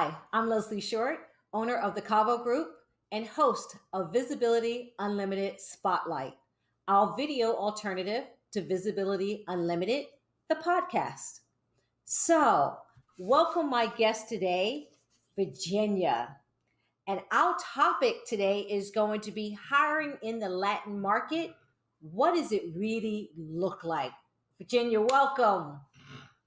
Hi, I'm Leslie Short, owner of the Cavu Group and host of Visibility Unlimited Spotlight, our video alternative to Visibility Unlimited, the podcast. So, welcome my guest today, Virginia. And our topic today is going to be hiring in the Latin market. What does it really look like? Virginia, welcome.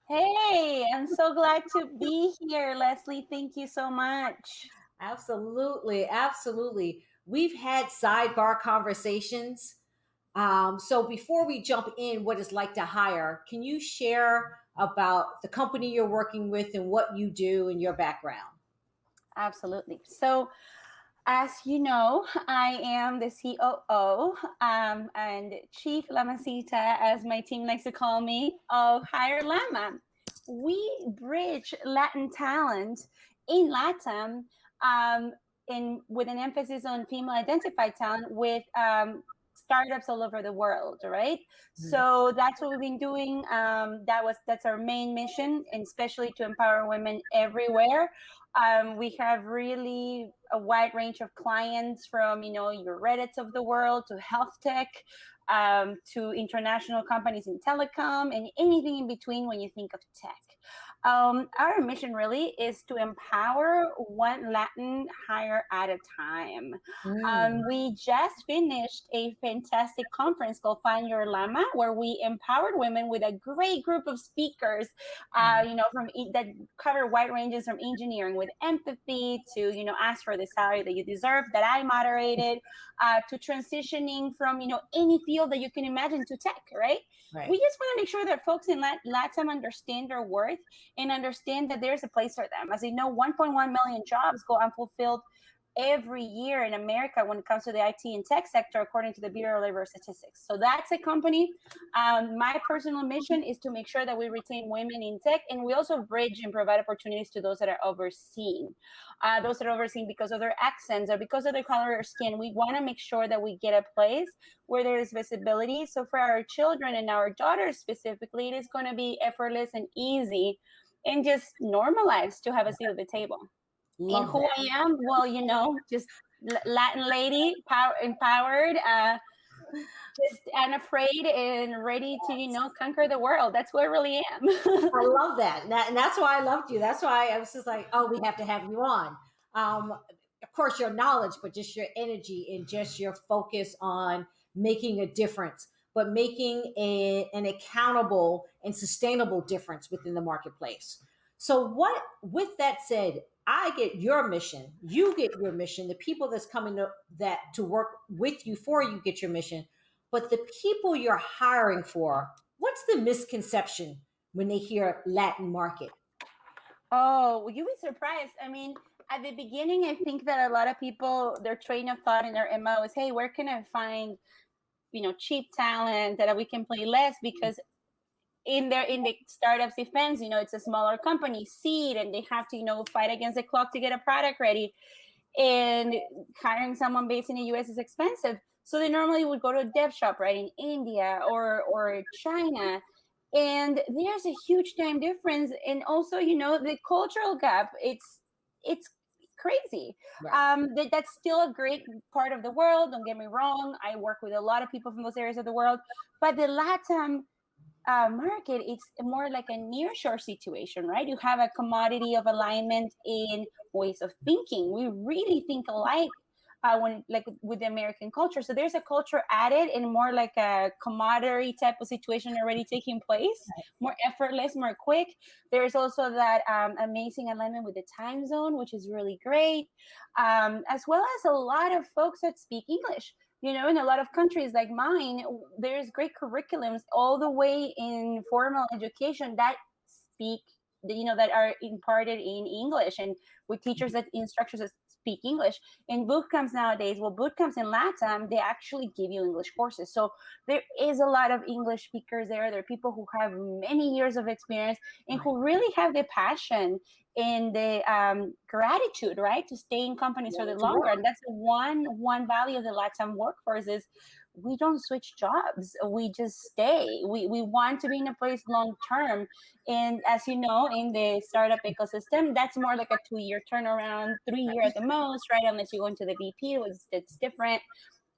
Hey, I'm so glad to be here, Leslie. Thank you so much. Absolutely, absolutely. We've had sidebar conversations. So before we jump in, what it's like to hire, can you share about the company you're working with and what you do and your background? Absolutely. So, as you know, I am the COO and Chief Lamacita, as my team likes to call me, of Hire Lama. We bridge Latin talent in LATAM with an emphasis on female identified talent with startups all over the world, right? Mhm. So that's what we've been doing. That's our main mission, and especially to empower women everywhere. We have really a wide range of clients, from your Reddits of the world to health tech, to international companies in telecom, and anything in between when you think of tech. Our mission really is to empower one Latin hire at a time. Mm. We just finished a fantastic conference called Find Your Llama, where we empowered women with a great group of speakers, that cover wide ranges from engineering with empathy to, ask for the salary that you deserve, that I moderated, to transitioning from, any field that you can imagine to tech, right? Right. We just want to make sure that folks in LATAM understand their worth and understand that there's a place for them. As you know, 1.1 million jobs go unfulfilled every year in America when it comes to the IT and tech sector, according to the Bureau of Labor Statistics. So that's a company. My personal mission is to make sure that we retain women in tech, and we also bridge and provide opportunities to those that are overseen. Those that are overseen because of their accents or because of their color of skin. We want to make sure that we get a place where there is visibility. So for our children and our daughters specifically, it is going to be effortless and easy and just normalized to have a seat at the table. And Love who that. I am, well, just Latin lady, empowered, just unafraid and ready to, conquer the world. That's who I really am. I love that. And that's why I loved you. That's why I was just like, oh, we have to have you on. Um, of course, your knowledge, but just your energy and just your focus on making a difference, but making an accountable and sustainable difference within the marketplace. So, with that said, I get your mission, you get your mission, the people that's coming to work with you for you get your mission, but the people you're hiring for, what's the misconception when they hear Latin market? Oh, well, you'd be surprised. I mean, at the beginning, I think that a lot of people, their train of thought and their MO is, hey, where can I find, cheap talent that we can pay less? Because in the startups defense, it's a smaller company, seed, and they have to, fight against the clock to get a product ready. And hiring someone based in the US is expensive. So they normally would go to a dev shop, right, in India or China. And there's a huge time difference. And also, the cultural gap, it's crazy. Right. That's still a great part of the world. Don't get me wrong. I work with a lot of people from those areas of the world. But the LATAM market, it's more like a nearshore situation, right? You have a commodity of alignment in ways of thinking. We really think alike when, like, with the American culture. So there's a culture added and more like a commodity type of situation already taking place, more effortless, more quick. There's also that amazing alignment with the time zone, which is really great, as well as a lot of folks that speak English. In a lot of countries like mine, there's great curriculums all the way in formal education that that are imparted in English, and with teachers that instructors that speak English. In boot camps nowadays, boot camps in LATAM, they actually give you English courses. So there is a lot of English speakers there. There are people who have many years of experience and who really have the passion and the gratitude, right, to stay in companies for the To longer. work. And that's one value of the LATAM workforce is we don't switch jobs. We just stay. We want to be in a place long term. And as you know, in the startup ecosystem, that's more like a 2-year turnaround, 3-year at the most, right? Unless you go into the VP, it's different.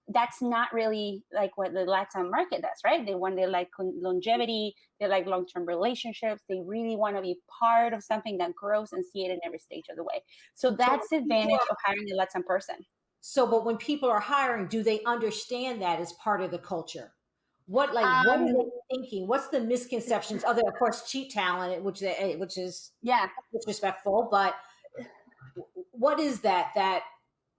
That's not really like what the Latin market does, right? They want their like longevity, they like long-term relationships. They really want to be part of something that grows and see it in every stage of the way. So that's the advantage of hiring a Latin person. So, but when people are hiring, do they understand that as part of the culture? What are they thinking? What's the misconceptions? Other, of course, cheap talent, which is disrespectful. But what is that?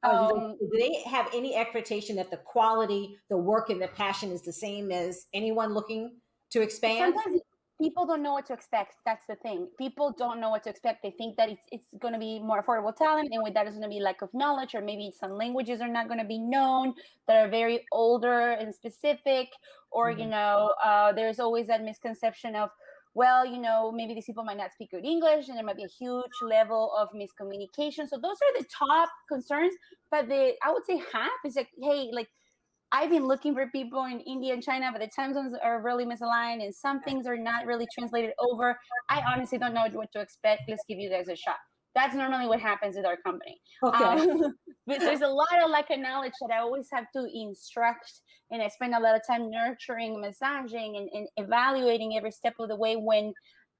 Do they have any expectation that the quality, the work, and the passion is the same as anyone looking to expand? Sometimes people don't know what to expect. That's the thing. People don't know what to expect. They think that it's going to be more affordable talent, and with that is going to be lack of knowledge, or maybe some languages are not going to be known that are very older and specific, or there's always that misconception of, well, maybe these people might not speak good English, and there might be a huge level of miscommunication. So those are the top concerns. But I would say half is like, hey, like, I've been looking for people in India and China, but the time zones are really misaligned and some things are not really translated over. I honestly don't know what to expect. Let's give you guys a shot. That's normally what happens with our company. Okay. But there's a lot of lack of knowledge that I always have to instruct, and I spend a lot of time nurturing, massaging, and evaluating every step of the way when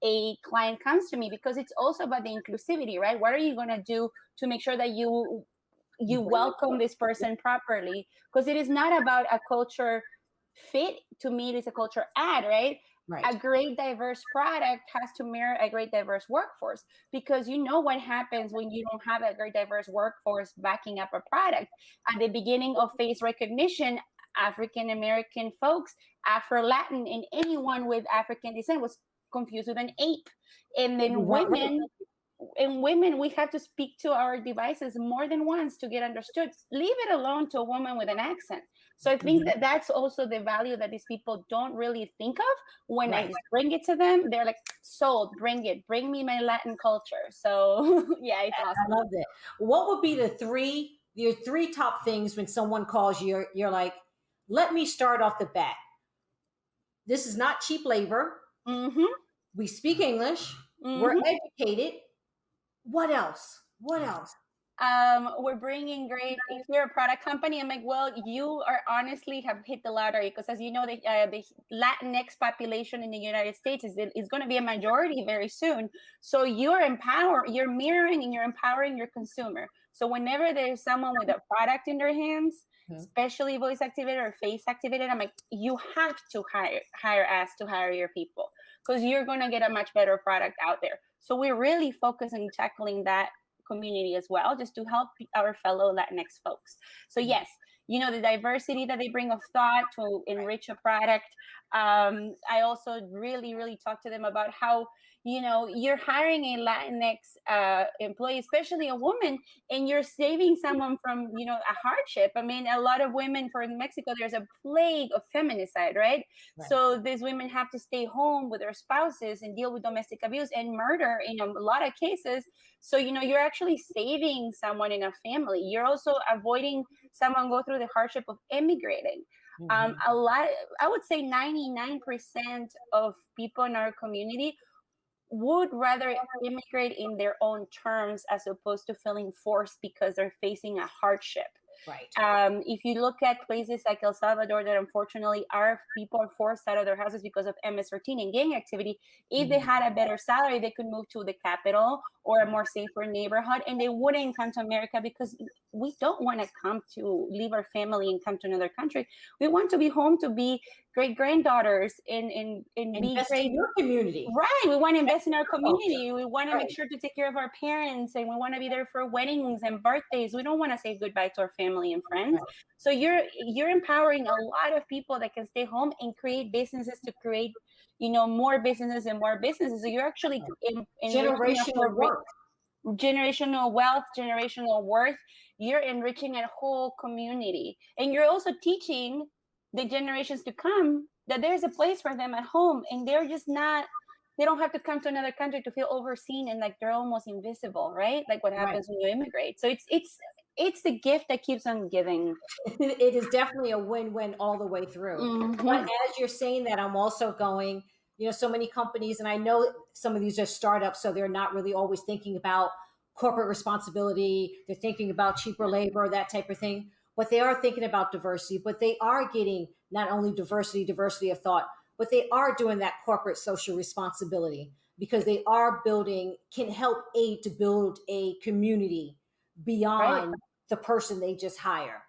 a client comes to me, because it's also about the inclusivity, right? What are you going to do to make sure that you welcome this person properly? Because it is not about a culture fit. To me, it is a culture add, right? A great diverse product has to mirror a great diverse workforce, because you know what happens when you don't have a great diverse workforce backing up a product. At the beginning of face recognition, African American folks, Afro-Latin, and anyone with African descent was confused with an ape. And then women, we have to speak to our devices more than once to get understood. Leave it alone to a woman with an accent. So I think that that's also the value that these people don't really think of. When I just bring it to them, they're like, sold, bring me my Latin culture. So yeah, it's awesome. I love it. What would be your three top things when someone calls you? You're like, let me start off the bat. This is not cheap labor. We speak English. We're educated. What else? We're bringing great. If you're a product company, I'm like, well, you are honestly have hit the lottery, because as you know, the Latinx population in the United States is going to be a majority very soon. So you're mirroring and you're empowering your consumer. So whenever there's someone with a product in their hands, especially voice activated or face activated, I'm like, you have to hire your people, because you're going to get a much better product out there. So we're really focusing on tackling that community as well, just to help our fellow Latinx folks. So yes, the diversity that they bring of thought to enrich a product. I also really, really talk to them about how, you're hiring a Latinx employee, especially a woman, and you're saving someone from, a hardship. I mean, a lot of women in Mexico, there's a plague of feminicide, right? So these women have to stay home with their spouses and deal with domestic abuse and murder in a lot of cases. So, you're actually saving someone in a family. You're also avoiding someone go through the hardship of immigrating. A lot, I would say 99% of people in our community would rather immigrate in their own terms as opposed to feeling forced because they're facing a hardship. If you look at places like El Salvador, that unfortunately our people are forced out of their houses because of MS-13 and gang activity, if they had a better salary, they could move to the capital or a more safer neighborhood, and they wouldn't come to America, because we don't want to leave our family and come to another country. We want to be home to be great granddaughters and be great in your community. Right. We want to invest in our community. We want to make sure to take care of our parents, and we want to be there for weddings and birthdays. We don't want to say goodbye to our family and friends. So you're empowering a lot of people that can stay home and create businesses to create, more businesses and more businesses. So you're actually generational work. Generational wealth, generational worth. You're enriching a whole community, and you're also teaching the generations to come that there's a place for them at home, and they don't have to come to another country to feel overseen and like they're almost invisible, right? Like what happens when you immigrate. So it's it's the gift that keeps on giving. It is definitely a win-win all the way through. But as you're saying that, I'm also going, so many companies, and I know some of these are startups, so they're not really always thinking about corporate responsibility. They're thinking about cheaper labor, that type of thing. But they are thinking about diversity, but they are getting not only diversity of thought, but they are doing that corporate social responsibility because they are can help aid to build a community beyond the person they just hire.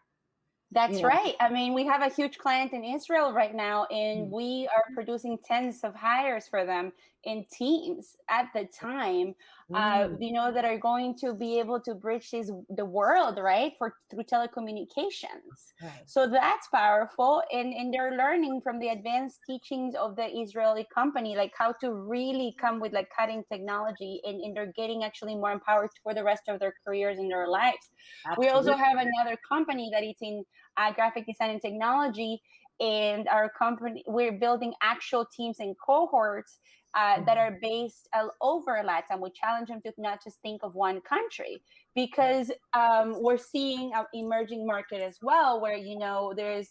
That's right. I mean, we have a huge client in Israel right now, and we are producing tens of hires for them in teams at the time, that are going to be able to bridge the world, right, through telecommunications. Right. So that's powerful, and they're learning from the advanced teachings of the Israeli company, like how to really come with like cutting technology, and they're getting actually more empowered for the rest of their careers and their lives. Absolutely. We also have another company that is in graphic design and technology, and our company, we're building actual teams and cohorts that are based all over Latin. We challenge them to not just think of one country, because we're seeing an emerging market as well, where there's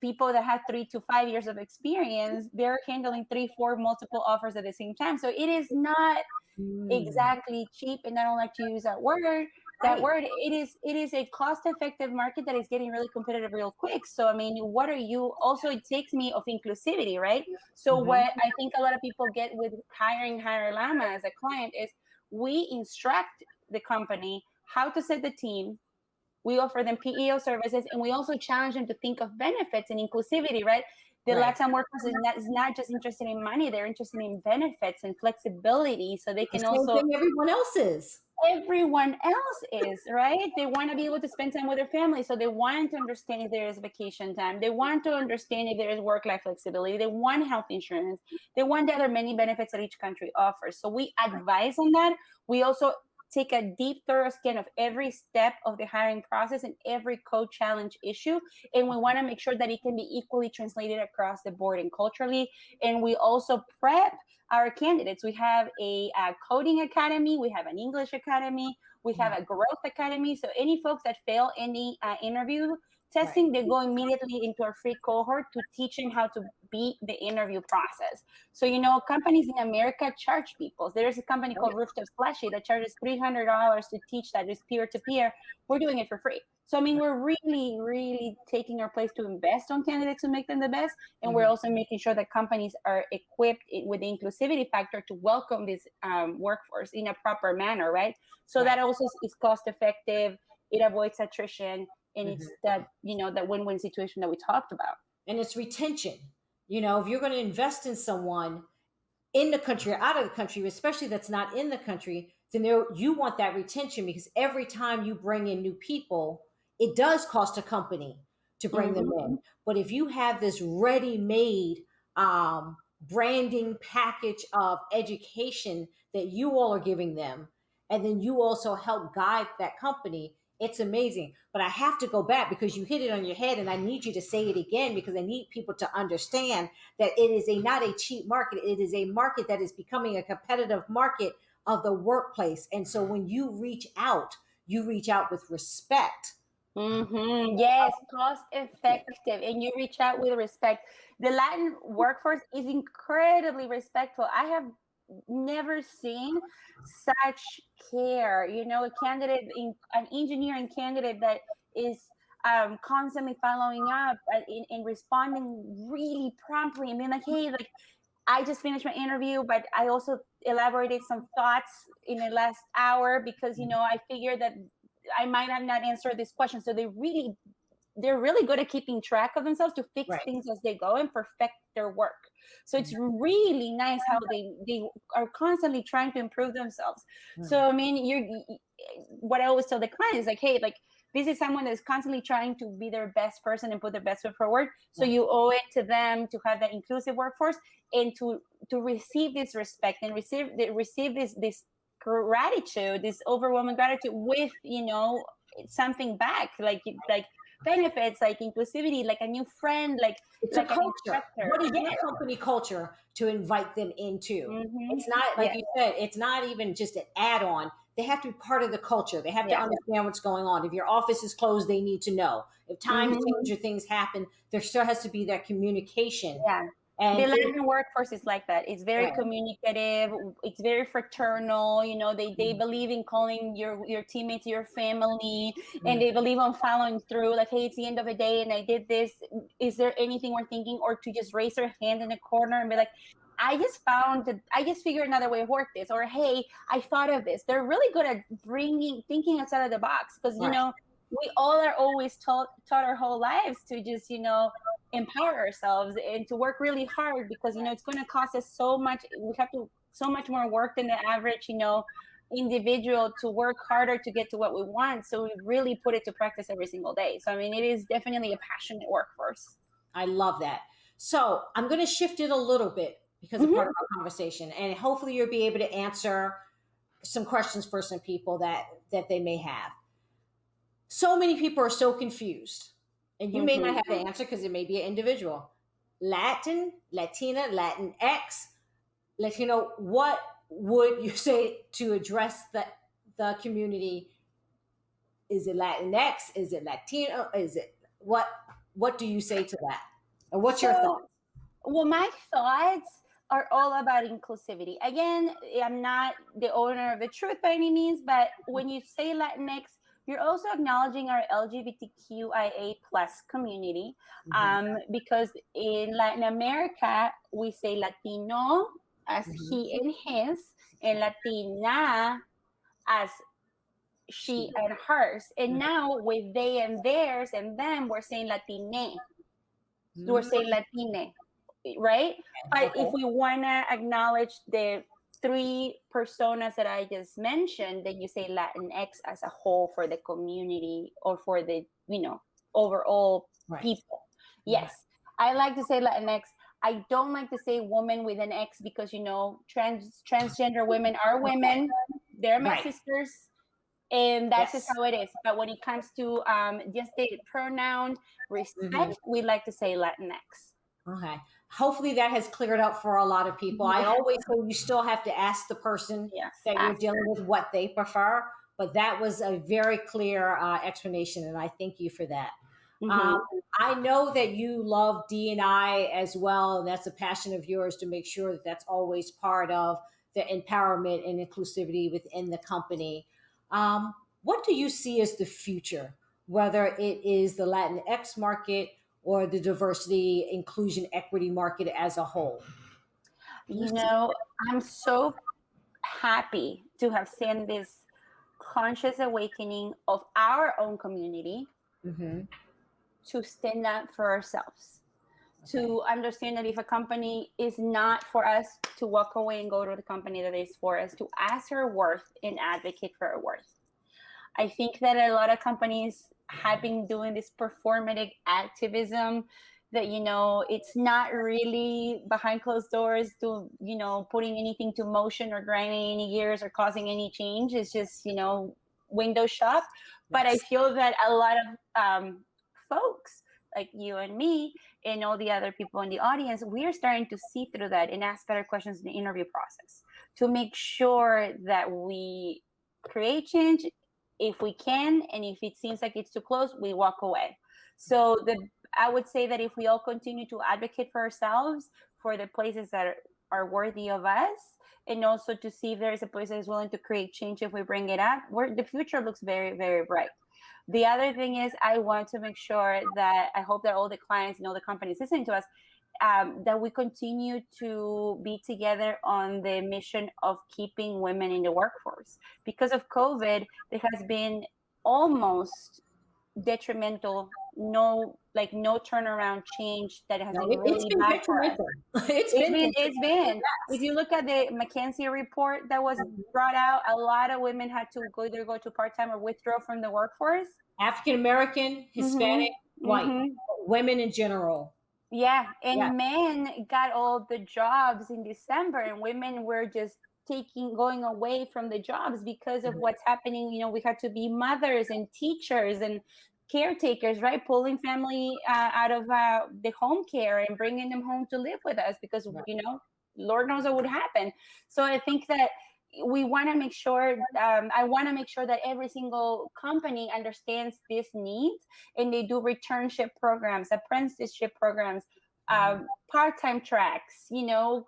people that have 3 to 5 years of experience. They're handling 3-4 multiple offers at the same time. So it is not exactly cheap, and I don't like to use that word. It is a cost-effective market that is getting really competitive real quick. So I mean, it takes me of inclusivity, right? So what I think a lot of people get with hiring Lama as a client is we instruct the company how to set the team. We offer them PEO services, and we also challenge them to think of benefits and inclusivity, right? The Latin workforce is not just interested in money; they're interested in benefits and flexibility, so they can also. Same thing everyone else is. Everyone else is, right? They want to be able to spend time with their family, so they want to understand if there is vacation time. They want to understand if there is work-life flexibility. They want health insurance. They want the other many benefits that each country offers. So we advise on that. We also take a deep, thorough scan of every step of the hiring process and every code challenge issue. And we want to make sure that it can be equally translated across the board and culturally. And we also prep our candidates. We have a coding academy. We have an English academy. We have a growth academy. So any folks that fail any interview testing, they go immediately into our free cohort to teach them how to beat the interview process. So, companies in America charge people. There's a company called Rooftop Splashy that charges $300 to teach that is peer-to-peer. We're doing it for free. So, I mean, we're really, really taking our place to invest on candidates to make them the best. And we're also making sure that companies are equipped with the inclusivity factor to welcome this workforce in a proper manner, right? So that also is cost-effective. It avoids attrition. And it's that win-win situation that we talked about. And it's retention. If you're going to invest in someone in the country or out of the country, especially that's not in the country, then you want that retention, because every time you bring in new people, it does cost a company to bring them in. But if you have this ready-made branding package of education that you all are giving them, and then you also help guide that company, it's amazing. But I have to go back because you hit it on your head, and I need you to say it again, because I need people to understand that it is not a cheap market. It is a market that is becoming a competitive market of the workplace. And so when you reach out with respect. Yes, cost effective, and you reach out with respect. The Latin workforce is incredibly respectful. I have never seen such care. A candidate, an engineering candidate that is constantly following up and responding really promptly and being like, hey, like, I just finished my interview, but I also elaborated some thoughts in the last hour because, I figured that I might have not answered this question. So they're really good at keeping track of themselves to fix things as they go and perfect their work. So it's really nice how they are constantly trying to improve themselves. So, I mean, what I always tell the client is like, hey, like, this is someone that's constantly trying to be their best person and put their best foot forward. So you owe it to them to have that inclusive workforce and to receive this respect and receive this gratitude, this overwhelming gratitude with, something back, like benefits, like inclusivity, like a new friend, like it's like a culture. What is your company culture to invite them into? It's not, like you said, it's not even just an add-on. they have to be part of the culture. They have to Yeah. understand what's going on. If your office is closed, they need to know. If times Mhm. change or things happen, there still has to be that communication. Yeah. And The Latin workforce is like that. It's very right. communicative. It's very fraternal. You know, they Mhm. believe in calling your teammates your family, and Mhm. they believe on following through. Like, hey, it's the end of the day, and I did this. Is there anything we're thinking? Or to just raise their hand in the corner and be like, I just figured another way to work this. Or, hey, I thought of this. They're really good at thinking outside of the box, because Right. we all are always taught our whole lives to just empower ourselves and to work really hard, because it's going to cost us so much. We have to so much more work than the average individual to work harder to get to what we want. So we really put it to practice every single day. So I mean, it is definitely a passionate workforce. I love that. So I'm going to shift it a little bit because of Mm-hmm. part of our conversation, and hopefully you'll be able to answer some questions for some people that they may have. So many people are so confused, and you may not Mm-hmm. have the answer because it may be an individual. Latin, Latina, Latinx, Latino. What would you say to address the community? Is it Latinx? Is it Latino? Is it what? What do you say to that? Or what's your So, thoughts? well, my thoughts are all about inclusivity. Again, I'm not the owner of the truth by any means, but when you say Latinx, you're also acknowledging our LGBTQIA plus community, Mhm, because in Latin America, we say Latino as mhm. he and his, and Latina as She. she and hers. And Mhm. now with they and theirs and them, we're saying Latine, we're Mm, saying Latine, right? But if okay. we want to acknowledge the three personas that I just mentioned, then you say Latinx as a whole for the community, or for the, overall Right. people. Okay. Yes, I like to say Latinx. I don't like to say woman with an X, because transgender women are women. They're my Right. sisters, and that's just Yes. how it is. But when it comes to just the pronoun Mhm. respect, we like to say Latinx. Okay. Hopefully that has cleared up for a lot of people. I always say you still have to ask the person Yes, that you're ask. dealing with what they prefer, but that was a very clear explanation, and I thank you for that. Um, Mm-hmm. I know that you love D&I as well, and that's a passion of yours to make sure that that's always part of the empowerment and inclusivity within the company. What do you see as the future, whether it is the Latinx market or the diversity, inclusion, equity market as a whole? Do you see? I'm so happy to have seen this conscious awakening of our own community Mhm. to stand up for ourselves, Okay. to understand that if a company is not for us, to walk away and go to the company that is for us, to ask our worth and advocate for our worth. I think that a lot of companies have been doing this performative activism that, it's not really behind closed doors to, putting anything to motion or grinding any gears or causing any change. It's just, window shop. But I Yes. feel that a lot of folks like you and me and all the other people in the audience, we are starting to see through that and ask better questions in the interview process to make sure that we create change if we can, and if it seems like it's too close, we walk away. So I would say that if we all continue to advocate for ourselves, for the places that are worthy of us, and also to see if there is a place that is willing to create change if we bring it up, where the future looks very, very bright. The other thing is, I want to make sure that I hope that all the clients and all the companies listening to us, that we continue to be together on the mission of keeping women in the workforce. Because of COVID, there has been almost detrimental, no turnaround change that has No, been it's really been bad for us. detrimental. It's been It's detrimental. been. If Yes. you look at the McKinsey report that was brought out, a lot of women had to either go to part time or withdraw from the workforce. African American, Hispanic, Mm-hmm. white, Mm-hmm. women in general. Yeah, Yeah. and men got all the jobs in December, and women were just going away from the jobs because of what's happening. We had to be mothers and teachers and caretakers, right? Pulling family out of the home care and bringing them home to live with us because, Right. Lord knows what would happen. So I think that we want to make sure, I want to make sure that every single company understands these needs, and they do returnship programs, apprenticeship programs, part-time tracks,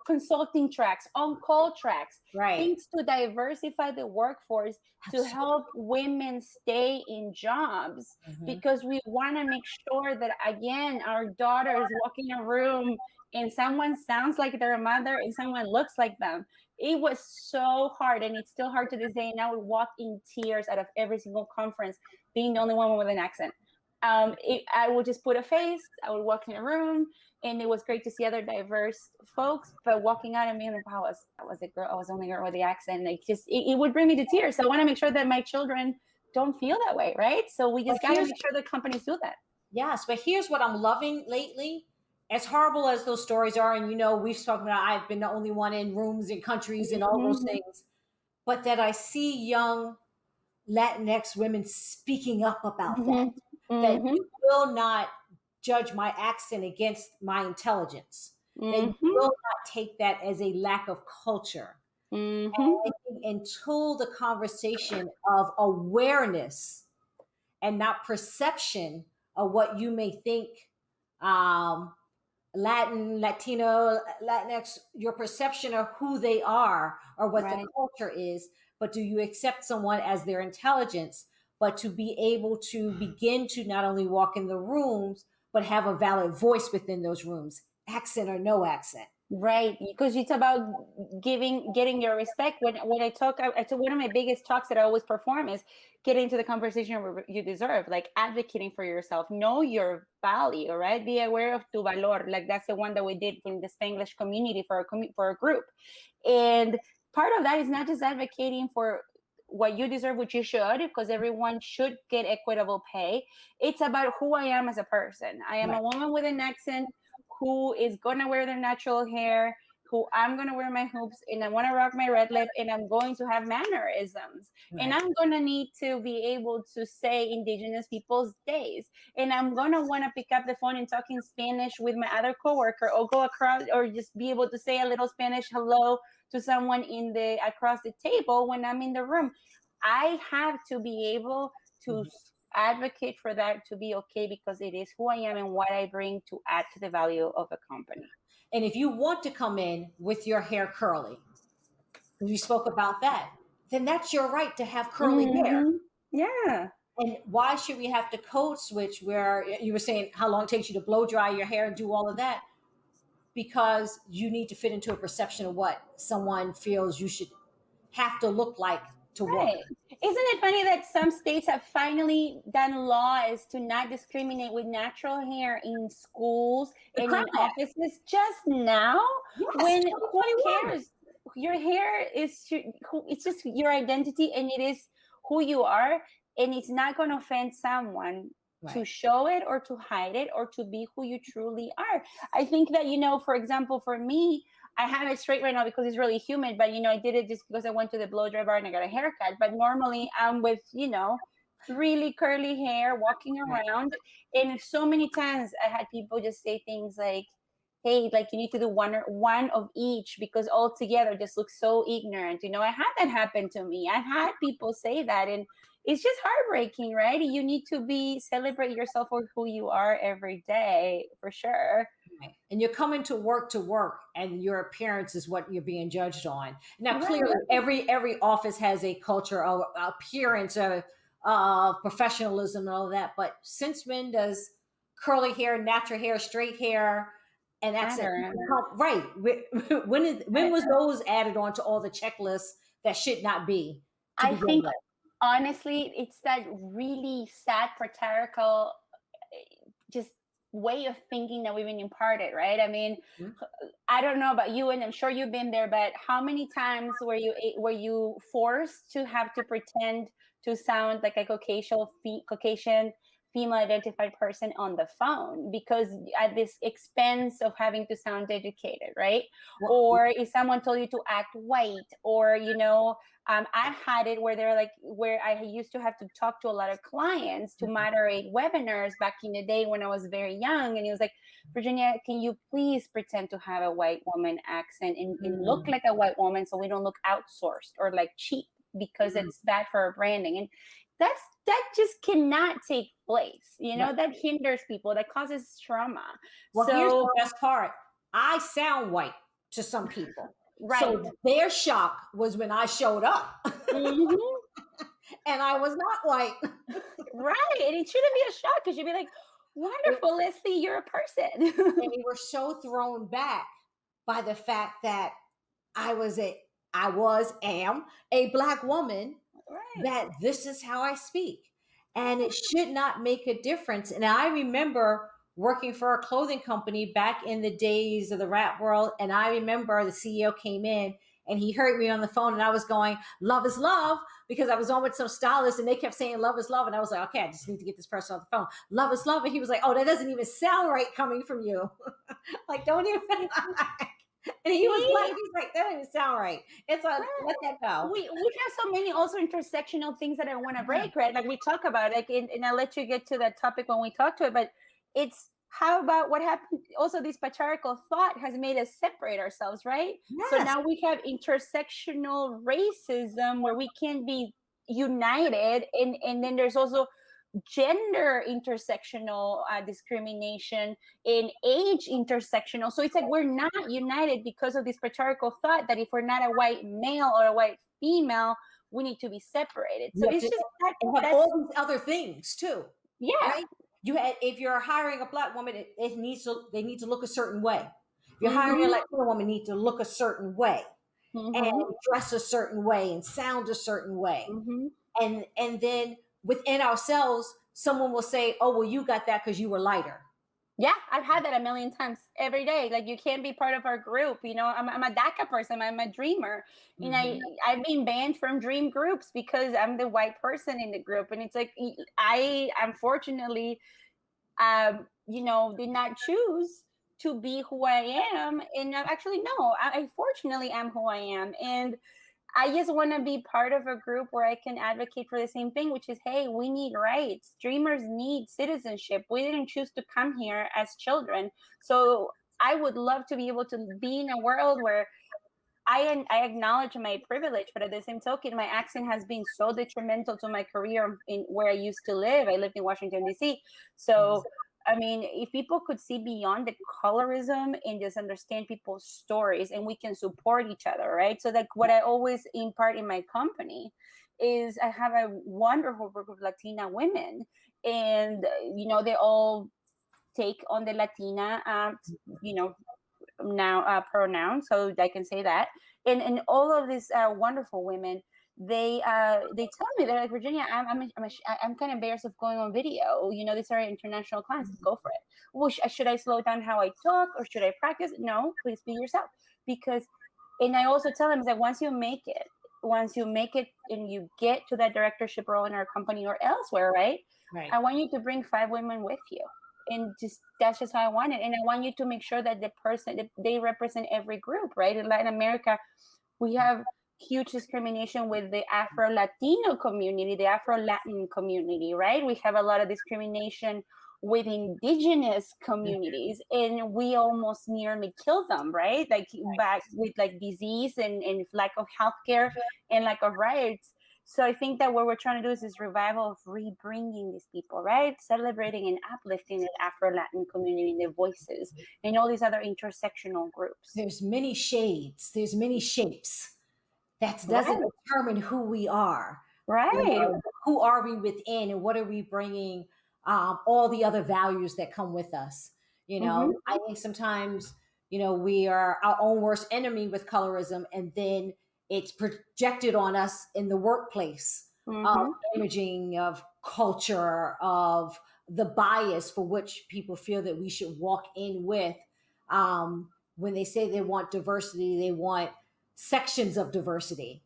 consulting tracks, on-call tracks, Right. things to diversify the workforce, to help women stay in jobs, because we want to make sure that, again, our daughters walk in a room and someone sounds like their mother and someone looks like them. It was so hard, and it's still hard to this day. And I would walk in tears out of every single conference, being the only one with an accent. I would just put a face, I would walk in a room, and it was great to see other diverse folks, but walking out and being like, wow, I was the only girl with the accent. Like, it would bring me to tears. So I want to make sure that my children don't feel that way, right? So we just got to make sure that companies do that. Yes, but here's what I'm loving lately. As horrible as those stories are, and we've spoken about, I've been the only one in rooms and countries and all those things, but that I see young Latinx women speaking up about that you will not judge my accent against my intelligence. That you will not take that as a lack of culture. And I think until the conversation of awareness and not perception of what you may think, Latino, Latinx, your perception of who they are or what the culture is, but do you accept someone as their intelligence, but to be able to begin to not only walk in the rooms, but have a valid voice within those rooms, accent or no accent. Right, because it's about getting your respect. When I talk one of my biggest talks that I always perform is getting to the conversation where you deserve, like advocating for yourself, know your value, right? Be aware of tu valor. Like that's the one that we did in the Spanglish community for a group, and part of that is not just advocating for what you deserve, which you should, because everyone should get equitable pay. It's about who I am as a person. I am a woman with an accent who is gonna wear their natural hair, who I'm gonna wear my hoops, and I wanna rock my red lip, and I'm going to have mannerisms. And I'm gonna need to be able to say Indigenous people's days. And I'm gonna wanna pick up the phone and talk in Spanish with my other coworker, or go across, or just be able to say a little Spanish hello to someone across the table when I'm in the room. I have to be able to advocate for that to be okay, because it is who I am and what I bring to add to the value of a company. And if you want to come in with your hair curly, we spoke about that, then that's your right to have curly hair. Yeah. And why should we have to code switch where you were saying how long it takes you to blow dry your hair and do all of that? Because you need to fit into a perception of what someone feels you should have to look like to work. Isn't it funny that some states have finally done laws to not discriminate with natural hair in schools and in offices just now? Yes, when who cares? Your hair is it's just your identity, and it is who you are, and it's not going to offend someone to show it or to hide it or to be who you truly are. I think that, for example, for me, I have it straight right now because it's really humid, but I did it just because I went to the blow dry bar and I got a haircut. But normally I'm with, really curly hair walking around. And so many times I had people just say things like, hey, like you need to do one of each because all together just looks so ignorant. I had that happen to me. I've had people say that, and it's just heartbreaking, right? You need to celebrate yourself for who you are every day, for sure. And you're coming to work, and your appearance is what you're being judged on. Now, clearly, every office has a culture of appearance, of professionalism, and all that. But since when does curly hair, natural hair, straight hair, and that's it? Right? When was those added on to all the checklists that should not be? I think, honestly, it's that really sad patriarchal, just way of thinking that we've been imparted, right? I mean, I don't know about you, and I'm sure you've been there, but how many times were you forced to have to pretend to sound like a Caucasian female identified person on the phone, because at this expense of having to sound educated, right? Well, Or if someone told you to act white, or I had it where they're like, where I used to have to talk to a lot of clients to moderate webinars back in the day when I was very young, and it was like, Virginia, can you please pretend to have a white woman accent and look like a white woman, so we don't look outsourced or like cheap, because it's bad for our branding. And that just cannot take place. right. That hinders people, that causes trauma. Well, here's the So best part. I sound white to some people. right. So their shock was when I showed up Mhm. and I was not white. Right. And it shouldn't be a shock, because you'd be like, wonderful, Leslie, you're a person. And they were so thrown back by the fact that I am a Black woman, Right. that this is how I speak. And it should not make a difference. And I remember working for a clothing company back in the days of the rap world. And I remember the CEO came in and he heard me on the phone, and I was going, love is love, because I was on with some stylists and they kept saying love is love. And I was like, okay, I just need to get this person on the phone. Love is love. And he was like, oh, that doesn't even sound right coming from you. Like, don't even. And he was Black. He's like, that doesn't sound right. It's like, let that go. We have so many also intersectional things that I want to break, right? Like we talk about, like, and I'll let you get to that topic when we talk to it. But it's, how about what happened? Also, this patriarchal thought has made us separate ourselves, right? Yes. So now we have intersectional racism where we can be united, and then there's also gender intersectional discrimination, in age intersectional. So it's like we're not united because of this patriarchal thought that if we're not a white male or a white female, we need to be separated. So it's just that, and have all these other things too. Yeah. Right? If you're hiring a Black woman, they need to look a certain way. If you're hiring a Latino woman, need to look a certain way, and dress a certain way, and sound a certain way. And then within ourselves, someone will say, oh, well, you got that because you were lighter. Yeah, I've had that a million times every day. Like, you can't be part of our group. I'm a DACA person. I'm a dreamer. I've been banned from dream groups because I'm the white person in the group. And it's like, I unfortunately, did not choose to be who I am. And actually, no, I fortunately am who I am. And I just want to be part of a group where I can advocate for the same thing, which is, hey, we need rights. Dreamers need citizenship. We didn't choose to come here as children. So I would love to be able to be in a world where I acknowledge my privilege, but at the same token, my accent has been so detrimental to my career in where I used to live. I lived in Washington, D.C. So I mean, if people could see beyond the colorism and just understand people's stories, and we can support each other, right? So, like, what I always impart in my company is I have a wonderful group of Latina women, and they all take on the Latina, now pronoun, so I can say that. And all of these wonderful women, they tell me, they're like, Virginia, I'm kind of embarrassed of going on video. These are international clients. Go for it. Well, should I slow down how I talk, or should I practice? No, please be yourself. Because, and I also tell them that once you make it and you get to that directorship role in our company or elsewhere, right? I want you to bring 5 women with you. And that's just how I want it. And I want you to make sure that they represent every group, right? In Latin America, we have huge discrimination with the Afro-Latino community, the Afro-Latin community, right? We have a lot of discrimination with indigenous communities, and we almost nearly killed them, right? Like back with like disease and lack of healthcare and lack of rights. So I think that what we're trying to do is this revival of rebringing these people, right? Celebrating and uplifting the Afro-Latin community, their voices, and all these other intersectional groups. There's many shades. There's many shapes. That doesn't determine who we are. Right. Who are we within, and what are we bringing? All the other values that come with us. I think sometimes, we are our own worst enemy with colorism, and then it's projected on us in the workplace, imaging of culture, of the bias for which people feel that we should walk in with. When they say they want diversity, they want sections of diversity.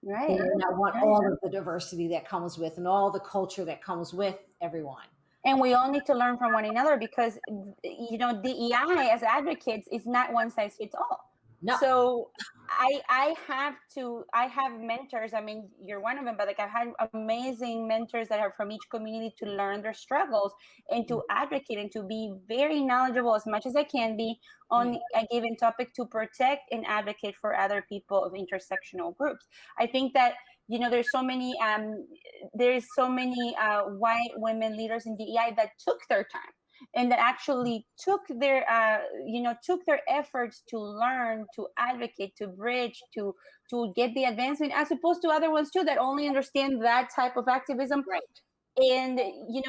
Right. They do not want all of the diversity that comes with, and all the culture that comes with everyone. And we all need to learn from one another because, DEI as advocates is not one size fits all. No. So I have mentors. I mean, you're one of them, but like I've had amazing mentors that are from each community to learn their struggles and to advocate and to be very knowledgeable as much as I can be on a given topic to protect and advocate for other people of intersectional groups. I think that there's so many white women leaders in DEI that took their time and that actually took their efforts to learn, to advocate, to bridge, to get the advancement, as opposed to other ones too that only understand that type of activism. Right. And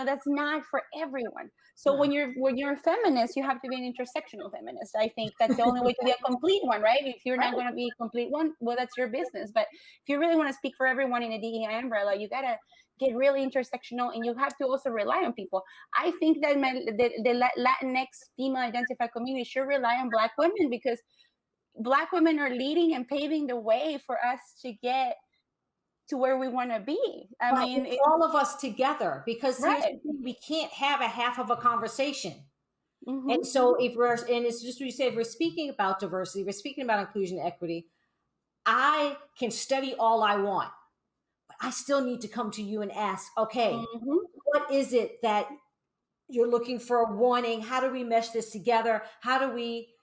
that's not for everyone. So when you're a feminist, you have to be an intersectional feminist. I think that's the only way to be a complete one, right? If you're not going to be a complete one, well, that's your business. But if you really want to speak for everyone in a DEI umbrella, you gotta get really intersectional, and you have to also rely on people. I think that the Latinx female identified community should rely on Black women, because Black women are leading and paving the way for us to get to where we want to be. I mean, all of us together, because right. we can't have a half of a conversation. Mm-hmm. And so it's just what you said, we're speaking about diversity, we're speaking about inclusion and equity. I can study all I want, but I still need to come to you and ask, okay, Mm-hmm. what is it that you're looking for, wanting? How do we mesh this together? How do we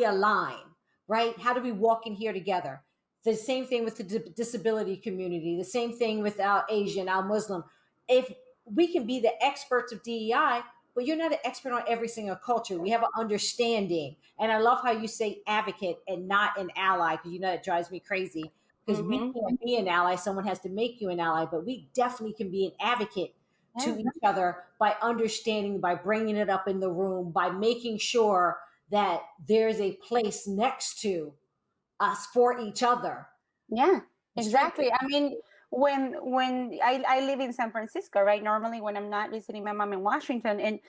align, right? How do we walk in here together? The same thing with the disability community, the same thing with our Asian, our Muslim. If we can be the experts of DEI, but you're not an expert on every single culture. We have an understanding. And I love how you say advocate and not an ally, because it drives me crazy, because we can't be an ally. Someone has to make you an ally, but we definitely can be an advocate to each other by understanding, by bringing it up in the room, by making sure that there's a place next to us for each other. Yeah, exactly. I mean, when I live in San Francisco, right? Normally when I'm not visiting my mom in Washington, and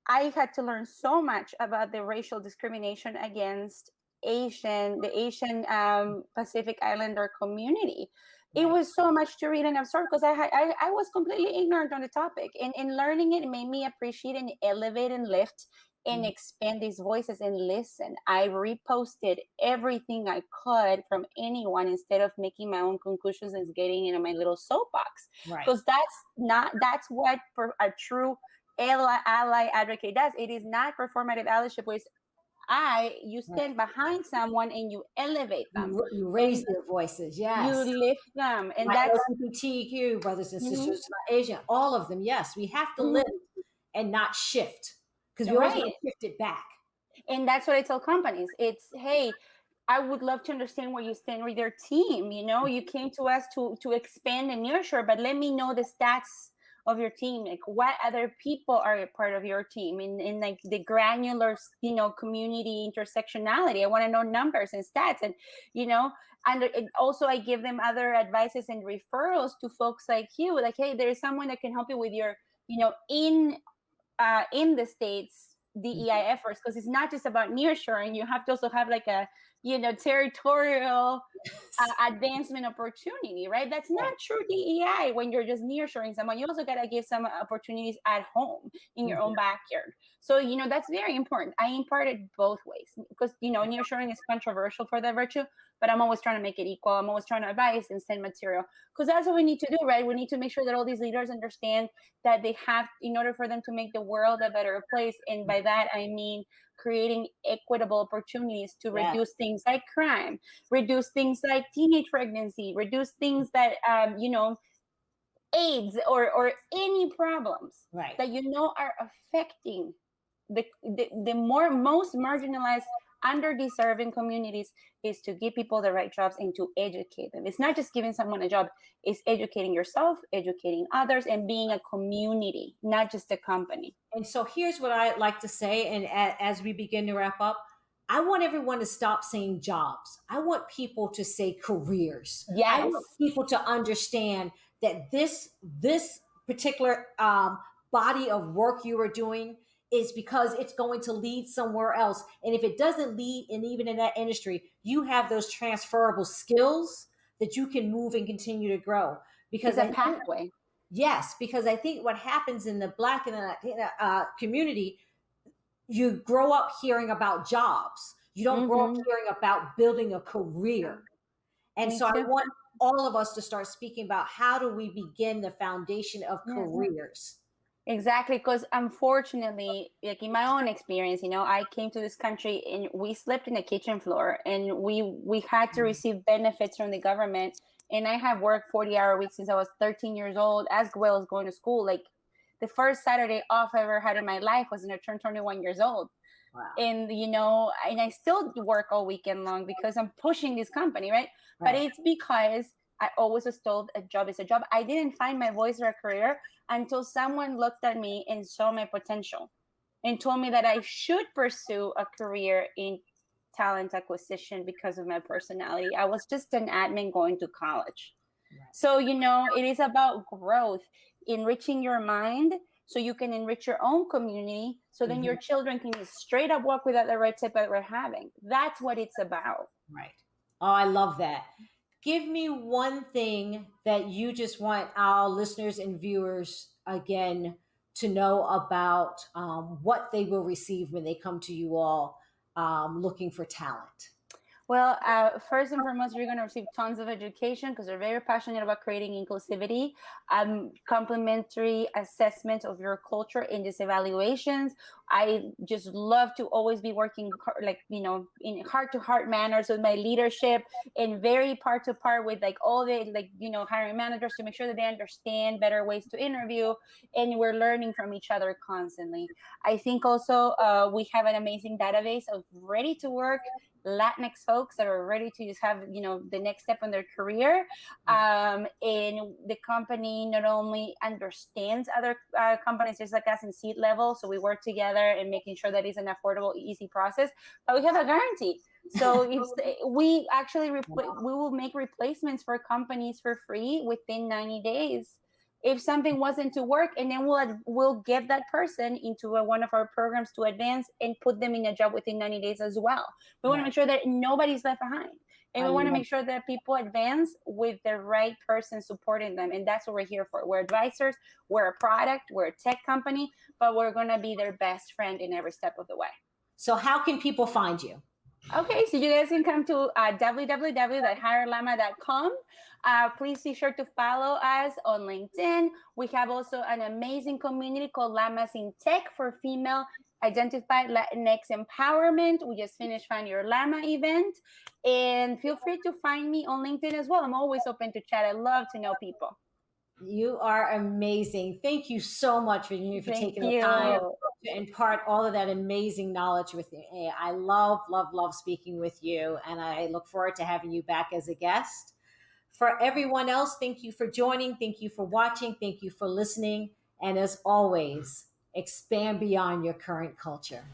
I had to learn so much about the racial discrimination against the Asian Pacific Islander community. It was so much to read and absorb, because I was completely ignorant on the topic, and in learning it made me appreciate and elevate and lift and expand these voices and listen. I reposted everything I could from anyone instead of making my own conclusions and getting in my little soapbox. Because that's what a true ally advocate does. It is not performative allyship, where you stand behind someone and you elevate them. You raise their voices, yes. You lift them. And that's LGBTQ brothers and sisters, Asian, all of them, yes. We have to lift and not shift, because we always want to shift it back. And that's what I tell companies. It's, hey, I would love to understand where you stand with your team. You came to us to expand and nearshore, but let me know the stats of your team. Like, what other people are a part of your team in like the granular, community intersectionality. I want to know numbers and stats, and and also I give them other advices and referrals to folks like you. Like, hey, there is someone that can help you with your, in the States DEI efforts, because it's not just about nearshoring. You have to also have like a territorial advancement opportunity, right? That's not true DEI when you're just nearshoring someone. You also got to give some opportunities at home in your own backyard. So that's very important. I impart it both ways, because nearshoring is controversial for that virtue, but I'm always trying to make it equal. I'm always trying to advise and send material, because that's what we need to do, right? We need to make sure that all these leaders understand that they have, in order for them to make the world a better place, and by that I mean creating equitable opportunities to reduce things like crime, reduce things like teenage pregnancy, reduce things that AIDS or any problems that are affecting the most marginalized, underdeserving communities, is to give people the right jobs and to educate them. It's not just giving someone a job, it's educating yourself, educating others, and being a community, not just a company. And so here's what I like to say, and as we begin to wrap up, I want everyone to stop saying jobs. I want people to say careers. Yes. I want people to understand that this particular body of work you are doing is because it's going to lead somewhere else. And if it doesn't lead, and even in that industry, you have those transferable skills that you can move and continue to grow. Because it's a pathway. Yes, because I think what happens in the Black and Latina community, you grow up hearing about jobs. You don't grow up Mm-hmm. hearing about building a career. And Me so I too. want all of us to start speaking about how do we begin the foundation of Yeah. careers. Exactly, because unfortunately, like in my own experience, I came to this country and we slept in the kitchen floor, and we had to receive benefits from the government. And I have worked 40-hour weeks since I was 13 years old, as well as going to school. Like the first Saturday off I ever had in my life was when I turned 21 years old. Wow. And I still work all weekend long because I'm pushing this company, right? But Right. it's because I always was told a job is a job. I didn't find my voice or a career until someone looked at me and saw my potential and told me that I should pursue a career in talent acquisition because of my personality. I was just an admin going to college. Right. So, it is about growth, enriching your mind so you can enrich your own community. So then your Mhm. children can just straight up walk without the red tip that we're having. That's what it's about. Right. Oh, I love that. Give me one thing that you just want our listeners and viewers again to know about what they will receive when they come to you all looking for talent. Well, first and foremost, you're going to receive tons of education because we're very passionate about creating inclusivity, complimentary assessment of your culture in these evaluations. I just love to always be working in heart to heart manners with my leadership, and very part to part with like all the hiring managers to make sure that they understand better ways to interview, and we're learning from each other constantly. I think also we have an amazing database of ready to work Latinx folks that are ready to just have, the next step in their career. And the company not only understands other companies just like us in seat level, so we work together and making sure that it's an affordable, easy process, but we have a guarantee. So we actually we will make replacements for companies for free within 90 days if something wasn't to work, and then we'll get that person into one of our programs to advance and put them in a job within 90 days as well. We want to Right. make sure that nobody's left behind, and I we want to love make sure that people advance with the right person supporting them, and that's what we're here for. We're advisors, we're a product, we're a tech company, but we're going to be their best friend in every step of the way. So how can people find you? Okay, so you guys can come to www.hirelama.com. Please be sure to follow us on LinkedIn. We have also an amazing community called Lamas in Tech for female identified Latinx empowerment. We just finished Find Your Lama event. And feel free to find me on LinkedIn as well. I'm always open to chat. I love to know people. You are amazing. Thank you so much, Virginia, for Thank taking the time you. to impart all of that amazing knowledge with me. I love, love, love speaking with you, and I look forward to having you back as a guest. For everyone else, thank you for joining. Thank you for watching. Thank you for listening. And as always, expand beyond your current culture.